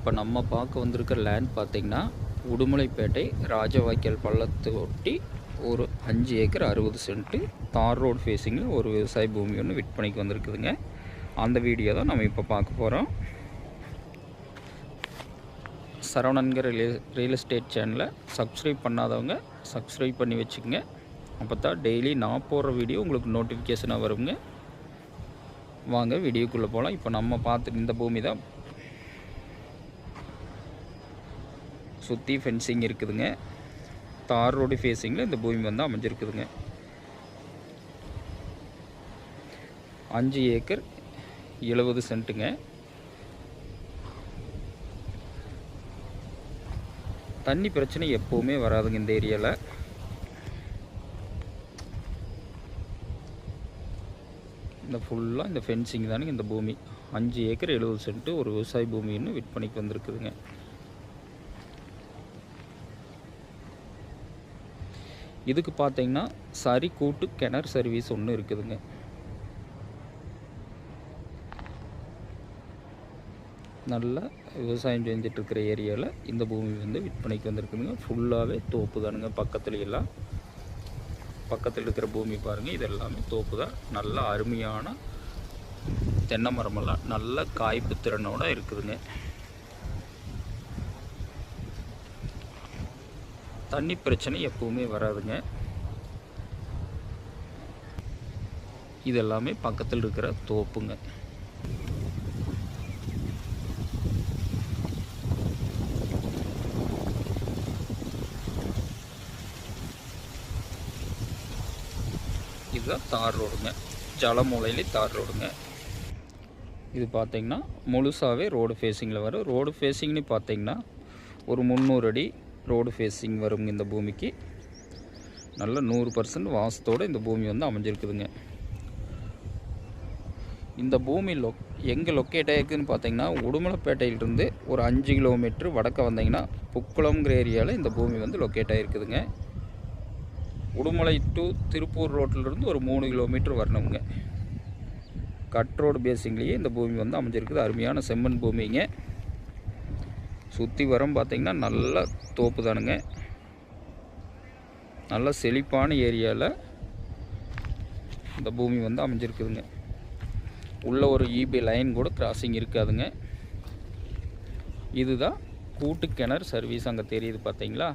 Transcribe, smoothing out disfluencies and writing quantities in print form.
இப்போ நம்ம பார்க்க வந்திருக்கிற லேண்ட் பார்த்திங்கன்னா உடுமலைப்பேட்டை ராஜவாய்க்கால் பள்ளத்தை ஒட்டி ஒரு 5 ஏக்கர் 60 சென்ட்டு தார் ரோடு ஃபேஸிங்கில் ஒரு விவசாய பூமி ஒன்று விற்பனைக்கு வந்திருக்குதுங்க. அந்த வீடியோ தான் நம்ம இப்போ பார்க்க போகிறோம். சரவணன்கிற ரியல் எஸ்டேட் சேனலை சப்ஸ்கிரைப் பண்ணாதவங்க சப்ஸ்கிரைப் பண்ணி வச்சுக்கோங்க. அப்போ தான் டெய்லி நான் போடுற வீடியோ உங்களுக்கு நோட்டிஃபிகேஷனாக வருங்க. வாங்க வீடியோக்குள்ளே போகலாம். இப்போ நம்ம பார்த்துட்டு இந்த பூமி தான் சுற்றி ஃபென்சிங் இருக்குதுங்க. தார் ரோடு ஃபேஸிங்கில் இந்த பூமி வந்து அமைஞ்சிருக்குதுங்க. 5 ஏக்கர் 70 சென்ட்டுங்க. தண்ணி பிரச்சனை எப்போவுமே வராதுங்க இந்த ஏரியாவில். இந்த ஃபுல்லாக இந்த ஃபென்சிங் தானுங்க இந்த பூமி. 5 ஏக்கர் 70 சென்ட்டு ஒரு விவசாய பூமின்னு விற்பனைக்கு வந்திருக்குதுங்க. இதுக்கு பார்த்தீங்கன்னா சரி கூட்டு கிணறு சர்வீஸ் ஒன்று இருக்குதுங்க. நல்லா விவசாயம் செஞ்சிட்ருக்கிற ஏரியாவில் இந்த பூமி வந்து விற்பனைக்கு வந்திருக்குதுங்க. ஃபுல்லாகவே தோப்பு தானுங்க. பக்கத்தில் இருக்கிற பூமி பாருங்கள், இது எல்லாமே தோப்பு தான். நல்ல அருமையான தென்னை மரமெல்லாம் நல்ல காய்ப்பு திறனோடு இருக்குதுங்க. தண்ணி பிரச்சனை எப்பவுமே வராதுங்க. இதெல்லாமே பக்கத்தில் இருக்கிற தோப்புங்க. இதுதான் தார் ரோடுங்க. ஜலமூலையிலே தார் ரோடுங்க. இது பார்த்திங்கன்னா முழுசாகவே ரோடு ஃபேஸிங்கில் வரும். ரோடு ஃபேஸிங்னு பார்த்திங்கன்னா ஒரு 300 அடி ரோடு ஃபேஸிங் வருங்க. இந்த பூமிக்கு நல்ல 100% வாசத்தோடு இந்த பூமி வந்து அமைஞ்சிருக்குதுங்க. இந்த பூமி எங்கே லொக்கேட் ஆகிருக்குதுன்னு பார்த்தீங்கன்னா உடுமலைப்பேட்டையிலிருந்து ஒரு 5 கிலோமீட்டர் வடக்க வந்தீங்கன்னா புக்குளம்ங்கிற ஏரியாவில் இந்த பூமி வந்து லொக்கேட் ஆகிருக்குதுங்க. உடுமலை டு திருப்பூர் ரோட்டிலிருந்து ஒரு 3 கிலோமீட்டர் வரணுங்க. கட் ரோடு பேஸிங்லேயே இந்த பூமி வந்து அமைஞ்சிருக்குது. அருமையான செம்மண் பூமிங்க. சுற்றி வரம் பார்த்திங்கன்னா நல்ல தோப்பு தானுங்க. நல்ல செழிப்பான ஏரியாவில் இந்த பூமி வந்து அமைஞ்சிருக்குதுங்க. உள்ள ஒரு இபி லைன் கூட கிராசிங் இருக்காதுங்க. இதுதான் கூட்டு கிணறு சர்வீஸ் அங்கே தெரியுது பார்த்தீங்களா.